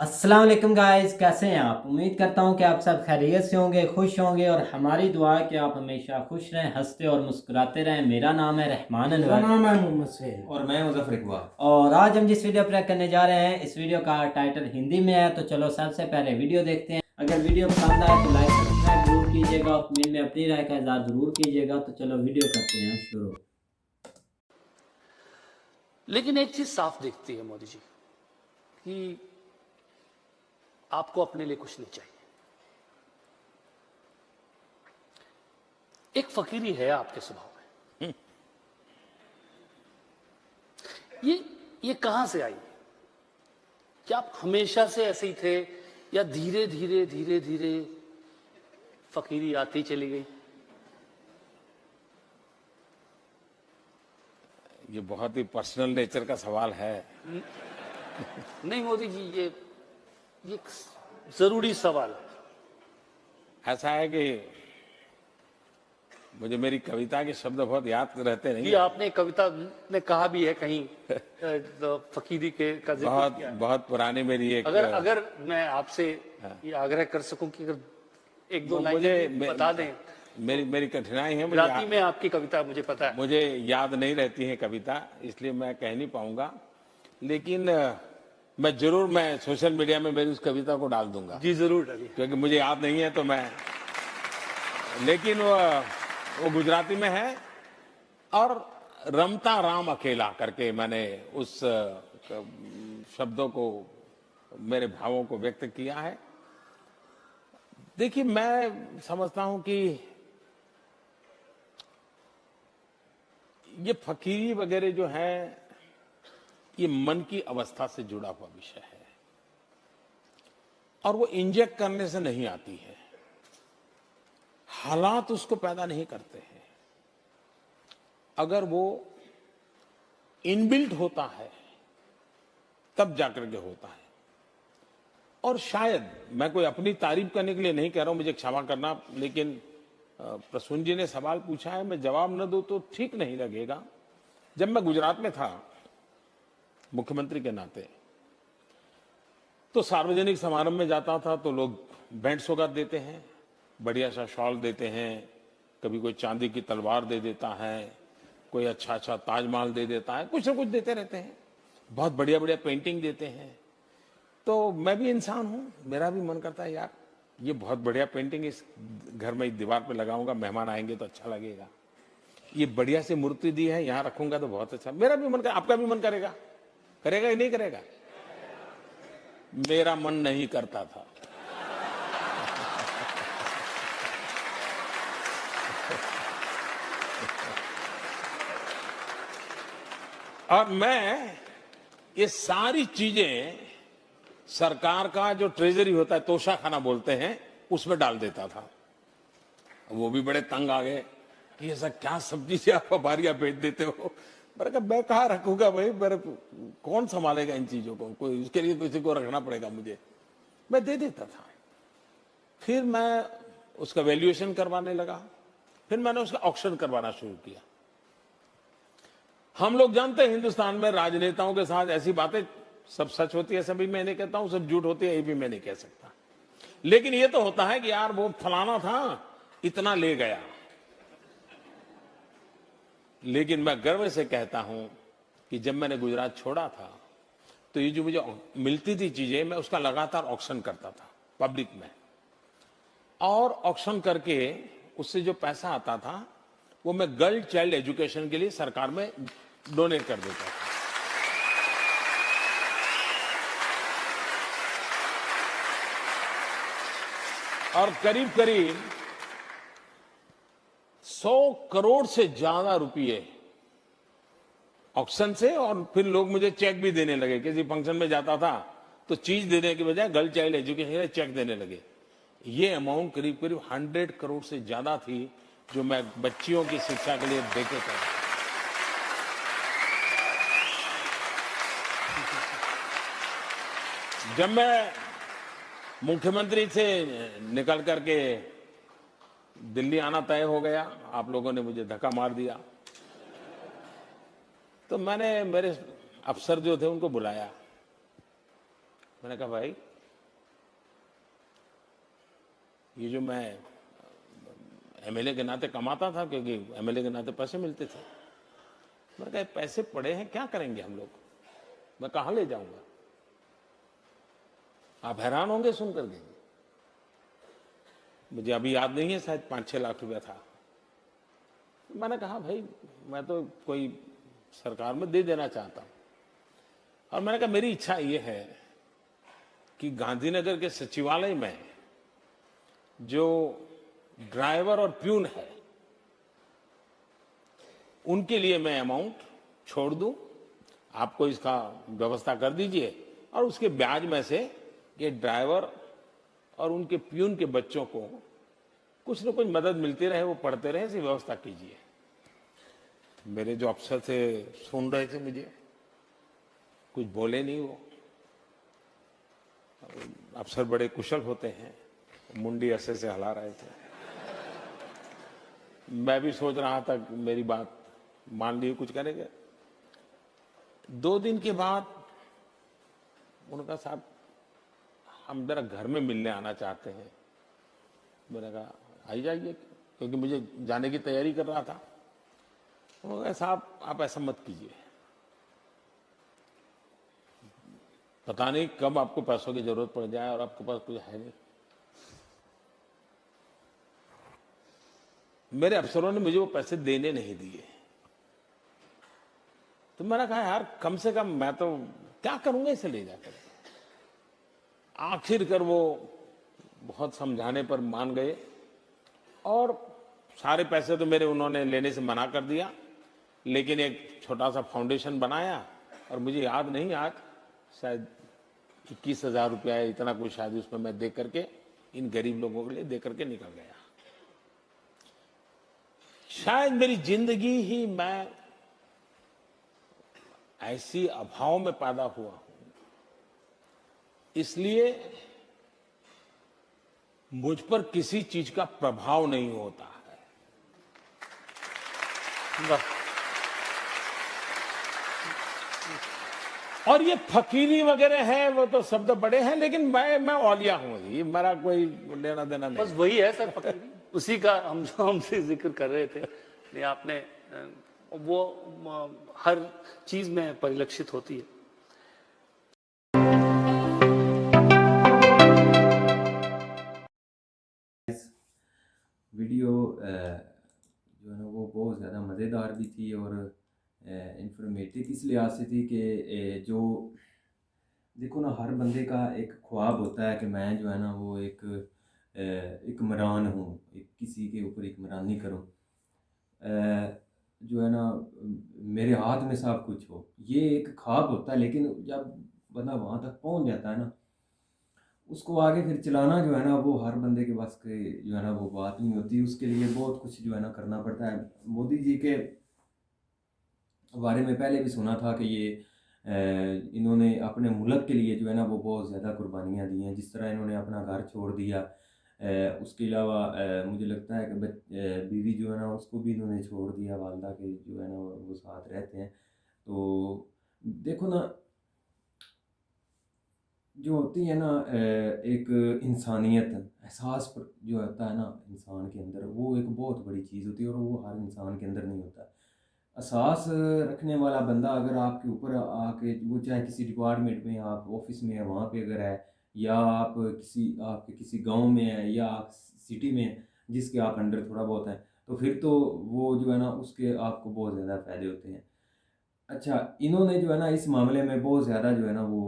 अस्सलाम वालेकुम गाइस, कैसे हैं आप। उम्मीद करता हूं कि आप सब खैरियत से होंगे, खुश होंगे और हमारी दुआ है कि आप हमेशा खुश रहें, हंसते और मुस्कुराते रहें। मेरा नाम है रहमान मेरा अनवर नाम है मोहम्मद सुहेल। और मैं मुजफ्फर इकबाल। और आज हम जिस वीडियो प्ले करने जा रहे हैं, इस वीडियो का टाइटल हिंदी में है। तो चलो सबसे पहले वीडियो देखते हैं। अगर वीडियो पसंद आए तो लाइक सब्सक्राइब जरूर कीजिएगा और कमेंट में अपनी राय का इज़हार जरूर कीजिएगा। तो चलो वीडियो करते हैं शुरू। लेकिन एक चीज साफ दिखती है मोदी जी कि आपको अपने लिए कुछ नहीं चाहिए। एक फकीरी है आपके स्वभाव में। ये कहां से आई? क्या आप हमेशा से ऐसे ही थे या धीरे धीरे धीरे धीरे फकीरी आती चली गई? ये बहुत ही पर्सनल नेचर का सवाल है। नहीं मोदी जी, ये एक जरूरी सवाल है। ऐसा है कि मुझे मेरी कविता के शब्द बहुत याद रहते नहीं। ये आपने कविता में कहा भी है कहीं फकीरी के का जिक्र बहुत किया है। बहुत पुरानी मेरी एक अगर मैं आपसे ये आग्रह कर सकूं कि अगर एक दो लाइन बता दें। मेरी कठिनाई है, गुजराती में आपकी कविता मुझे पता है। मुझे याद नहीं रहती है कविता, इसलिए मैं कह नहीं पाऊंगा। लेकिन मैं सोशल मीडिया में मेरी उस कविता को डाल दूंगा जी जरूर डालिए। क्योंकि मुझे याद नहीं है। तो मैं लेकिन वो गुजराती में है और रमता राम अकेला करके मैंने उस शब्दों को, मेरे भावों को व्यक्त किया है। देखिए, मैं समझता हूं कि ये फकीरी वगैरह जो है, ये मन की अवस्था से जुड़ा हुआ विषय है और वो इंजेक्ट करने से नहीं आती है। हालात उसको पैदा नहीं करते हैं। अगर वो इनबिल्ट होता है तब जाकर के होता है। और शायद मैं कोई अपनी तारीफ करने के लिए नहीं कह रहा हूं, मुझे क्षमा करना, लेकिन प्रसून जी ने सवाल पूछा है, मैं जवाब न दूं तो ठीक नहीं लगेगा। जब मैं गुजरात में था मुख्यमंत्री के नाते, तो सार्वजनिक समारंभ में जाता था तो लोग भेंट सौगात देते हैं, बढ़िया सा शॉल देते हैं, कभी कोई चांदी की तलवार दे देता है, कोई अच्छा अच्छा ताजमहल दे देता है, कुछ ना कुछ देते रहते हैं, बहुत बढ़िया बढ़िया पेंटिंग देते हैं। तो मैं भी इंसान हूं, मेरा भी मन करता है यार ये बहुत बढ़िया पेंटिंग इस घर में दीवार पे लगाऊंगा, मेहमान आएंगे तो अच्छा लगेगा। ये बढ़िया सी मूर्ति दी है, यहां रखूंगा तो बहुत अच्छा। मेरा भी मन कर, आपका भी मन करेगा? करेगा या नहीं करेगा? मेरा मन नहीं करता था। और मैं ये सारी चीजें सरकार का जो ट्रेजरी होता है, तोशाखाना बोलते हैं, उसमें डाल देता था। वो भी बड़े तंग आ गए कि ऐसा क्या सब्जी से आप बारियां बेच देते हो। मैंने कहा मैं कहाँ रखूंगा भाई, मेरे कौन संभालेगा इन चीजों को, कोई उसके लिए किसी को रखना पड़ेगा मुझे। मैं दे देता था। फिर मैं उसका वैल्यूएशन करवाने लगा, फिर मैंने उसका ऑक्शन करवाना शुरू किया। हम लोग जानते हैं हिंदुस्तान में राजनेताओं के साथ ऐसी बातें सब सच होती है, सभी मैं नहीं कहता हूं, सब झूठ होती है, ये भी मैं नहीं कह सकता। लेकिन ये तो होता है कि यार वो फलाना था, इतना ले गया। लेकिन मैं गर्व से कहता हूं कि जब मैंने गुजरात छोड़ा था तो ये जो मुझे मिलती थी चीजें, मैं उसका लगातार ऑक्शन करता था पब्लिक में, और ऑक्शन करके उससे जो पैसा आता था वो मैं गर्ल चाइल्ड एजुकेशन के लिए सरकार में डोनेट कर देता था। और करीब करीब 100 करोड़ से ज्यादा रुपए ऑक्शन से, और फिर लोग मुझे चेक भी देने लगे। किसी फंक्शन में जाता था तो चीज देने के बजाय गर्ल चाइल्ड एजुकेशन के लिए चेक देने लगे। ये अमाउंट करीब करीब 100 करोड़ से ज्यादा थी जो मैं बच्चियों की शिक्षा के लिए देते था। जब मैं मुख्यमंत्री से निकल करके दिल्ली आना तय हो गया, आप लोगों ने मुझे धक्का मार दिया। तो मैंने मेरे अफसर जो थे उनको बुलाया। मैंने कहा भाई, ये जो मैं एमएलए के नाते कमाता था, क्योंकि एमएलए के नाते पैसे मिलते थे, मैंने कहा पैसे पड़े हैं, क्या करेंगे हम लोग, मैं कहाँ ले जाऊंगा? आप हैरान होंगे सुन करके। मुझे अभी याद नहीं है, शायद 5-6 लाख रुपया था। मैंने कहा भाई मैं तो कोई सरकार में दे देना चाहता हूं, और मैंने कहा मेरी इच्छा ये है कि गांधीनगर के सचिवालय में जो ड्राइवर और प्यून है उनके लिए मैं अमाउंट छोड़ दूं, आपको इसका व्यवस्था कर दीजिए, और उसके ब्याज में से ये ड्राइवर और उनके प्यून के बच्चों को कुछ न कुछ मदद मिलती रहे, वो पढ़ते रहे, ऐसी व्यवस्था कीजिए। मेरे जो अफसर थे सुन रहे थे मुझे, कुछ बोले नहीं। वो अफसर बड़े कुशल होते हैं, मुंडी ऐसे से हिला रहे थे। मैं भी सोच रहा था कि मेरी बात मान ली, कुछ करेंगे। 2 दिन के बाद उन्होंने कहा साहब हम जरा घर में मिलने आना चाहते हैं। मैंने कहा आई जाइए, क्योंकि मुझे जाने की तैयारी कर रहा था। उन्होंने कहा साहब आप ऐसा मत कीजिए, पता नहीं कब आपको पैसों की जरूरत पड़ जाए और आपके पास कुछ है नहीं। मेरे अफसरों ने मुझे वो पैसे देने नहीं दिए। तो मैंने कहा यार कम से कम मैं तो क्या करूंगा इसे ले जाकर। आखिरकार वो बहुत समझाने पर मान गए, और सारे पैसे तो मेरे उन्होंने लेने से मना कर दिया, लेकिन एक छोटा सा फाउंडेशन बनाया, और मुझे याद नहीं आज शायद 21,000 रुपया है, इतना कुछ शायद उसमें मैं दे करके इन गरीब लोगों के लिए दे करके निकल गया। शायद मेरी जिंदगी ही मैं ऐसी अभाव में पैदा हुआ हूं, इसलिए मुझ पर किसी चीज का प्रभाव नहीं होता है। वाह। और ये फकीरी वगैरह है, वो तो शब्द बड़े हैं, लेकिन मैं औलिया हूं, ये मेरा कोई लेना देना नहीं। बस वही है सर, फकीरी उसी का हमसे जिक्र कर रहे थे। नहीं आपने वो हर चीज में परिलक्षित होती है। वीडियो जो है ना वो बहुत ज़्यादा मज़ेदार भी थी और इंफॉर्मेटिव इस लिहाज से थी कि जो देखो ना, हर बंदे का एक ख्वाब होता है कि मैं जो है ना वो एक इमरान हूँ, एक किसी के ऊपर इकरानी करूँ, जो है ना मेरे हाथ में सब कुछ हो, ये एक ख्वाब होता है। लेकिन जब बंदा वहाँ तक पहुँच जाता है ना, उसको आगे फिर चलाना जो है ना वो हर बंदे के बस के जो है ना वो बात नहीं होती। उसके लिए बहुत कुछ जो है ना करना पड़ता है। मोदी जी के बारे में पहले भी सुना था कि ये इन्होंने अपने मुल्क के लिए जो है ना वो बहुत ज़्यादा कुर्बानियाँ दी हैं। जिस तरह इन्होंने अपना घर छोड़ दिया, उसके अलावा मुझे लगता है कि बीवी जो है ना उसको भी इन्होंने छोड़ दिया, वालदा के जो है ना वो साथ रहते हैं। तो देखो ना, जो होती है ना एक इंसानियत, एहसास जो होता है ना इंसान के अंदर, वो एक बहुत बड़ी चीज़ होती है और वो हर इंसान के अंदर नहीं होता। एहसास रखने वाला बंदा अगर आपके ऊपर आके, वो चाहे किसी डिपार्टमेंट में, आप ऑफिस में है वहाँ पे अगर है, या आप आपके किसी गांव में है, या आप सिटी में है जिसके आप अंडर थोड़ा बहुत है, तो फिर तो वो जो है ना उसके आपको बहुत ज़्यादा फ़ायदे होते हैं। अच्छा, इन्होंने जो है ना इस मामले में बहुत ज़्यादा जो है ना वो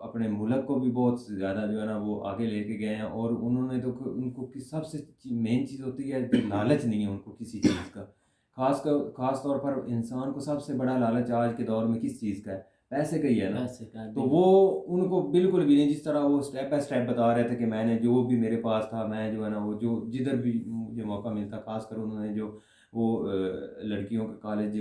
अपने मुल्क को भी बहुत ज़्यादा जो है ना वो आगे लेके गए हैं। और उन्होंने तो उनको सबसे मेन चीज़ होती है जो लालच नहीं है उनको किसी चीज़ का। खास तौर पर इंसान को सबसे बड़ा लालच आज के दौर में किस चीज़ का है? पैसे का ही है ना। पैसे का तो वो उनको बिल्कुल भी नहीं, जिस तरह वो स्टेप बाय स्टेप बता रहे थे कि मैंने जो भी मेरे पास था, मैं जो है ना वो जो जिधर भी मुझे मौका मिलता, खासकर उन्होंने जो वो लड़कियों के कॉलेज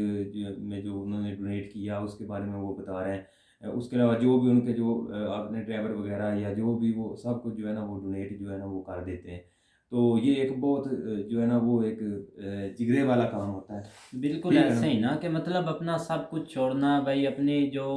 में जो उन्होंने डोनेट किया उसके बारे में वो बता रहे हैं। उसके अलावा जो भी उनके जो अपने ड्राइवर वगैरह या जो भी वो सब कुछ जो है ना वो डोनेट जो है ना वो कर देते हैं। तो ये एक बहुत जो है ना वो एक जिगरे वाला काम होता है। बिल्कुल ठीक है ऐसे ना? ही ना कि मतलब अपना सब कुछ छोड़ना भाई, अपनी जो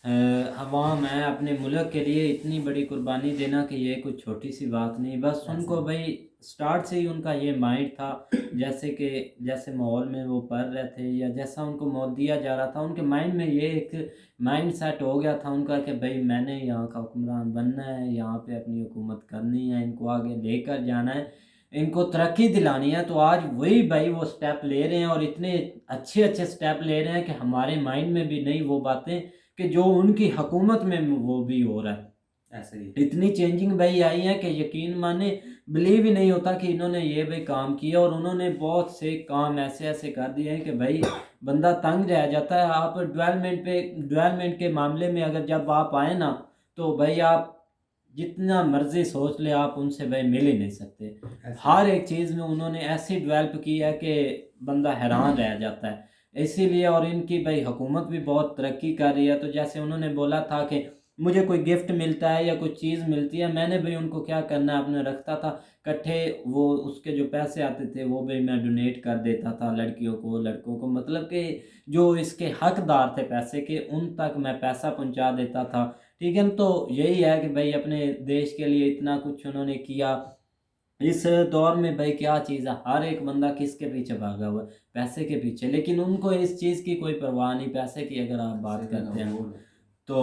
अवाम है अपने मुल्क के लिए इतनी बड़ी कुर्बानी देना कि ये कुछ छोटी सी बात नहीं। बस उनको भाई स्टार्ट से ही उनका ये माइंड था, जैसे माहौल में वो पढ़ रहे थे या जैसा उनको माहौल दिया जा रहा था, उनके माइंड में ये एक माइंड सेट हो गया था उनका कि भाई मैंने यहाँ का हुक्मरान बनना है, यहाँ पे अपनी हुकूमत करनी है, इनको आगे लेकर जाना है, इनको तरक्की दिलानी है। तो आज वही भाई वो स्टेप ले रहे हैं और इतने अच्छे अच्छे स्टेप ले रहे हैं कि हमारे माइंड में भी नहीं वो बातें कि जो उनकी हुकूमत में वो भी हो रहा है। ऐसे ही इतनी चेंजिंग भाई आई है कि यकीन माने बिलीव ही नहीं होता कि इन्होंने ये भाई काम किया। और उन्होंने बहुत से काम ऐसे ऐसे कर दिए हैं कि भाई बंदा तंग रह जाता है। आप डेवलपमेंट के मामले में अगर जब आप आए ना, तो भाई आप जितना मर्जी सोच ले आप उनसे भाई मिल ही नहीं सकते। हर एक चीज़ में उन्होंने ऐसी डेवलप की है कि बंदा हैरान रह जाता है। इसीलिए और इनकी भाई हुकूमत भी बहुत तरक्की कर रही है। तो जैसे उन्होंने बोला था कि मुझे कोई गिफ्ट मिलता है या कोई चीज़ मिलती है, मैंने भाई उनको क्या करना है अपने रखता था इकट्ठे, वो उसके जो पैसे आते थे वो भाई मैं डोनेट कर देता था लड़कियों को लड़कों को, मतलब कि जो इसके हकदार थे पैसे के उन तक मैं पैसा पहुंचा देता था। ठीक है ना? तो यही है कि भाई अपने देश के लिए इतना कुछ उन्होंने किया। इस दौर में भाई क्या चीज़ है, हर एक बंदा किसके पीछे भागा हुआ है, पैसे के पीछे। लेकिन उनको इस चीज़ की कोई परवाह नहीं, पैसे की अगर आप बात करते हैं तो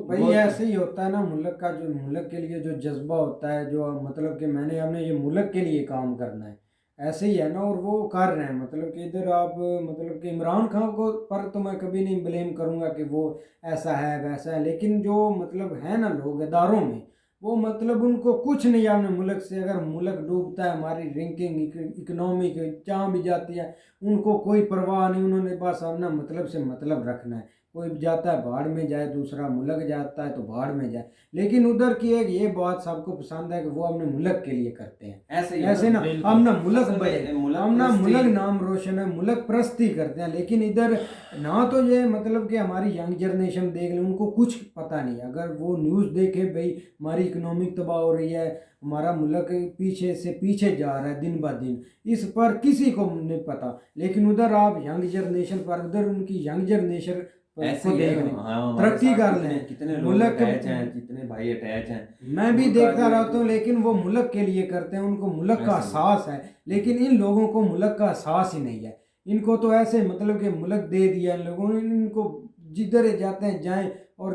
भाई वो ऐसे ही होता है ना, मुल्क का जो मुल्क के लिए जो जज्बा होता है, जो मतलब कि मैंने हमने ये मुल्क के लिए काम करना है, ऐसे ही है ना। और वो कर रहे हैं, मतलब कि इधर आप मतलब कि इमरान खान को पर तो मैं कभी नहीं ब्लेम करूंगा कि वो ऐसा है वैसा है, लेकिन जो मतलब है ना लोग इदारों में, वो मतलब उनको कुछ नहीं है अपने मुल्क से। अगर मुल्क डूबता है, हमारी रैंकिंग इकोनॉमिक जहाँ भी जाती है, उनको कोई परवाह नहीं। उन्होंने बस अपना मतलब से मतलब रखना है। कोई जाता है भाड़ में जाए, दूसरा मुल्क जाता है तो भाड़ में जाए, लेकिन उधर की एक ये बात सबको पसंद है कि वो अपने मुल्क के लिए करते हैं। ऐसे ही ऐसे ना बिल्कुल। अपना मुल्क असल में बने, मुल्क अपना परस्ती- मुल्क नाम रोशन है, मुल्क परस्ती करते हैं। लेकिन इधर ना तो ये मतलब कि हमारी यंग जनरेशन देख ले, उनको कुछ पता नहीं। अगर वो न्यूज़ देखे भाई हमारी इकोनॉमिक तबाह हो रही है, हमारा मुल्क पीछे से पीछे जा रहा है दिन ब दिन, इस पर किसी को नहीं पता। लेकिन उधर आप यंग जनरेशन पर, उधर उनकी यंग जनरेशन ऐसे को ही है। देख लें, हाँ, हमारे तरक्की साथ कर कितने लें। कितने लोग मुल्क अटैच हैं, कितने भाई अटैच हैं। मैं भी उनका देखता जो रहता हूँ, लेकिन वो मुल्क के लिए करते हैं, उनको मुल्क का ऐसे ही। एहसास है। लेकिन इन लोगों को मुल्क का एहसास ही नहीं है। इनको तो ऐसे मतलब कि मुल्क दे दिया इन लोगों ने, इनको जिधर जाते हैं जाएं। और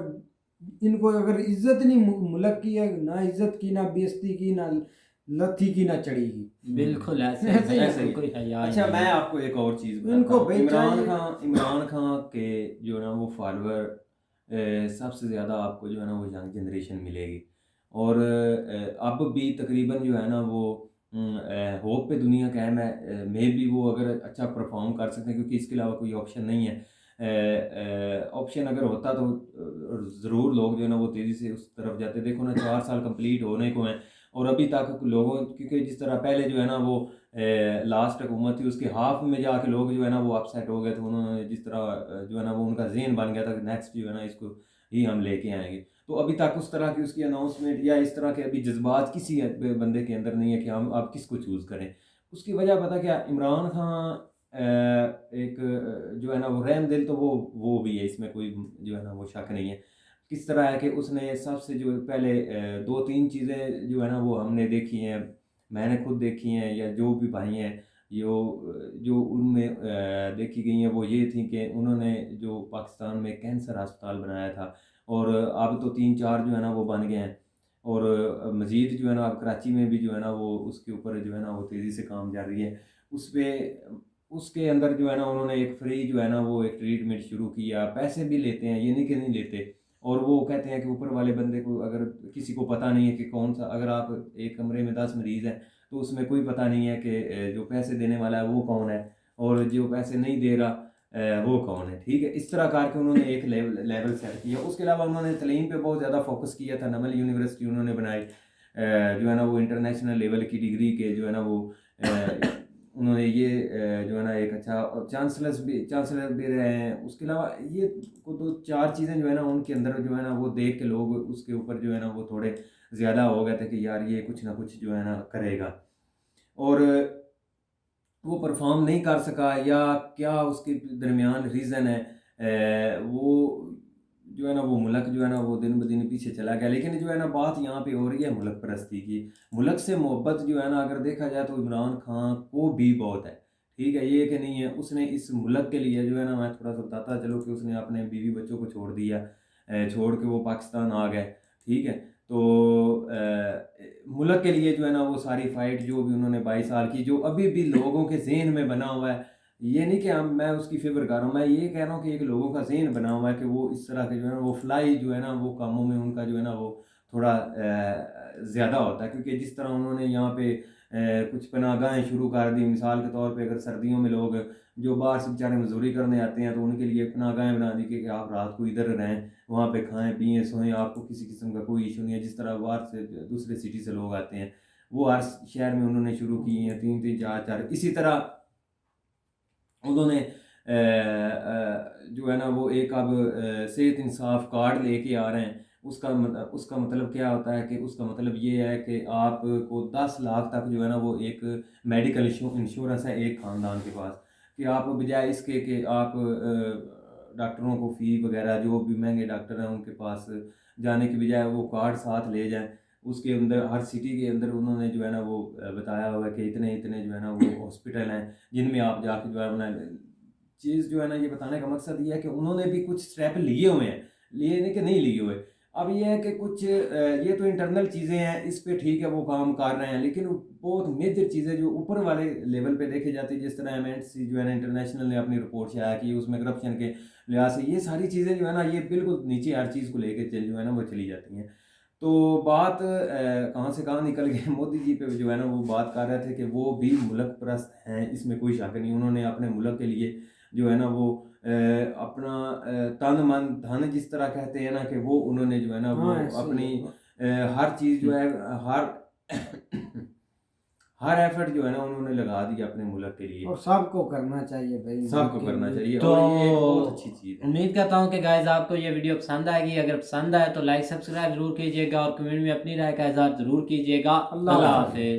इनको अगर इज्जत नहीं मुल्क की है, ना इज्जत की, ना बेइज्जती की, ना लत्थी की, ना चढ़ी की। बिल्कुल ऐसे ऐसे ही ही है। ऐसे ही। कोई हया ही अच्छा, नहीं मैं है। आपको एक और चीज़ बताता इनको हूँ। भाई इमरान खान के जो है ना वो फॉलोअर सबसे ज़्यादा आपको जो है ना वो यंग जनरेशन मिलेगी। और अब भी तकरीबन जो है ना वो होप पे दुनिया कायम है। मे भी वो अगर अच्छा परफॉर्म कर सकते हैं, क्योंकि इसके अलावा कोई ऑप्शन नहीं है। ऑप्शन अगर होता तो ज़रूर लोग जो है ना वो तेज़ी से उस तरफ जाते। देखो ना 4 साल कंप्लीट होने को हैं और अभी तक लोगों, क्योंकि जिस तरह पहले जो है ना वो लास्ट हुकूमत थी उसके हाफ में जाके लोग जो है ना वो अपसेट हो गए थे। उन्होंने जिस तरह जो है ना वो उनका ज़हन बन गया था कि नेक्स्ट जो है ना इसको ही हम लेके आएंगे। तो अभी तक उस तरह की उसकी अनाउंसमेंट या इस तरह के अभी जज्बात किसी बंदे के अंदर नहीं है कि हम अब किसको चूज़ करें। उसकी वजह पता क्या, इमरान खान एक जो है ना वो रहम दिल तो वो भी है, इसमें कोई जो है ना वो शक नहीं है। किस तरह है कि उसने सबसे जो पहले 2-3 चीज़ें जो है ना वो हमने देखी हैं, मैंने खुद देखी हैं या जो भी भाई हैं जो उनमें देखी गई हैं, वो ये थी कि उन्होंने जो पाकिस्तान में कैंसर अस्पताल बनाया था और अब तो 3-4 जो है ना वो बन गए हैं। और मज़ीद जो है ना अब कराची में भी जो है ना वो उसके ऊपर जो है ना वो तेज़ी से काम जारी है। उस पे उसके अंदर जो है ना उन्होंने एक फ्री जो है ना वो एक ट्रीटमेंट शुरू किया। पैसे भी लेते हैं, ये नहीं कि नहीं लेते। और वो कहते हैं कि ऊपर वाले बंदे को अगर किसी को पता नहीं है कि कौन सा, अगर आप एक कमरे में 10 मरीज़ हैं तो उसमें कोई पता नहीं है कि जो पैसे देने वाला है वो कौन है और जो पैसे नहीं दे रहा वो कौन है। ठीक है, इस तरह करके उन्होंने एक लेवल सेट किया। उसके अलावा उन्होंने तलीम पे बहुत ज़्यादा फोकस किया था। नमल यूनिवर्सिटी उन्होंने बनाई, जो है ना वो इंटरनेशनल लेवल की डिग्री के जो है ना वो उन्होंने ये जो है ना एक अच्छा चांसलर भी रहे हैं। उसके अलावा ये को 2-4 चीज़ें जो है ना उनके अंदर जो है ना वो देख के लोग उसके ऊपर जो है ना वो थोड़े ज़्यादा हो गए थे कि यार ये कुछ ना कुछ जो है ना करेगा। और वो परफॉर्म नहीं कर सका या क्या उसके दरमियान रीज़न है, वो जो है ना वो मुल्क जो है ना वो दिन ब दिन पीछे चला गया। लेकिन जो है ना बात यहाँ पे हो रही है मुल्क परस्ती की। मुल्क से मोहब्बत जो है ना अगर देखा जाए तो इमरान खान को भी बहुत है, ठीक है, ये कि नहीं है। उसने इस मुल्क के लिए जो है ना, मैं थोड़ा सा बताता चलो कि उसने अपने बीवी बच्चों को छोड़ दिया, छोड़ के वो पाकिस्तान आ गए, ठीक है। तो मुल्क के लिए जो है ना वो सारी फाइट जो भी उन्होंने 22 साल की, जो अभी भी लोगों के जहन में बना हुआ है, ये नहीं कि मैं उसकी फेवर कर रहा हूँ, मैं ये कह रहा हूँ कि एक लोगों का जहन बना हुआ है कि वो इस तरह के जो है ना वो फ्लाई जो है ना वो कामों में उनका जो है ना वो थोड़ा ज़्यादा होता है। क्योंकि जिस तरह उन्होंने यहाँ पे कुछ पनाहगाहें शुरू कर दी, मिसाल के तौर पे अगर सर्दियों में लोग जो बाहर से बेचारे मजदूरी करने आते हैं तो उनके लिए पनाहगाहें बना दी कि आप रात को इधर रहें, वहाँ पे खाएं पिएं सोएं, आपको किसी किस्म का कोई इशू नहीं है। जिस तरह बाहर से दूसरे सिटी से लोग आते हैं वो हर शहर में उन्होंने शुरू की हैं, 3-3 4-4। इसी तरह उन्होंने जो है ना वो एक अब सेहत इंसाफ कार्ड लेके आ रहे हैं। उसका मतलब क्या होता है कि उसका मतलब ये है कि आपको 10 लाख तक जो है ना वो एक मेडिकल इंश्योरेंस है एक ख़ानदान के पास, कि आप बजाय इसके कि आप डॉक्टरों को फ़ी वगैरह जो भी महंगे डॉक्टर हैं उनके पास जाने के बजाय वो कार्ड साथ ले जाएं। उसके अंदर हर सिटी के अंदर उन्होंने जो है ना वो बताया हुआ है कि इतने इतने जो है ना वो हॉस्पिटल हैं जिनमें आप जाके जो है अपना चीज़ जो है ना, ये बताने का मकसद ये है कि उन्होंने भी कुछ स्टेप लिए हुए हैं, लिए नहीं कि नहीं लिए हुए। अब ये है कि कुछ ये तो इंटरनल चीज़ें हैं, इस पे ठीक है वो काम कर रहे हैं, लेकिन बहुत मेजर चीज़ें जो ऊपर वाले लेवल पे देखी जाती है, जिस तरह एमएनसी जो है ना इंटरनेशनल ने अपनी रिपोर्ट शाया की, उसमें करप्शन के लिहाज से ये सारी चीज़ें जो है ना ये बिल्कुल नीचे हर चीज़ को लेके चल जो है ना वो चली जाती हैं। तो बात कहाँ से कहाँ निकल गई, मोदी जी पे जो है ना वो बात कर रहे थे कि वो भी मुल्क परस्त हैं, इसमें कोई शक नहीं। उन्होंने अपने मुल्क के लिए जो है ना वो अपना तन मन धन जिस तरह कहते हैं ना कि वो उन्होंने जो है ना वो हाँ ऐसे ही अपनी है। हर चीज़ जो है हर हर एफर्ट जो है ना उन्होंने लगा दी अपने मुल्क के लिए। और सबको करना चाहिए भाई, सबको मुल्क के करना लिए। चाहिए तो और ये बहुत अच्छी चीज़ है। उम्मीद करता हूँ कि गाइस आपको ये वीडियो पसंद आएगी। अगर पसंद आए तो लाइक सब्सक्राइब जरूर कीजिएगा और कमेंट में अपनी राय का इज़हार जरूर कीजिएगा। अल्लाह अल्लाह हाफ़िज़। हाफिज़।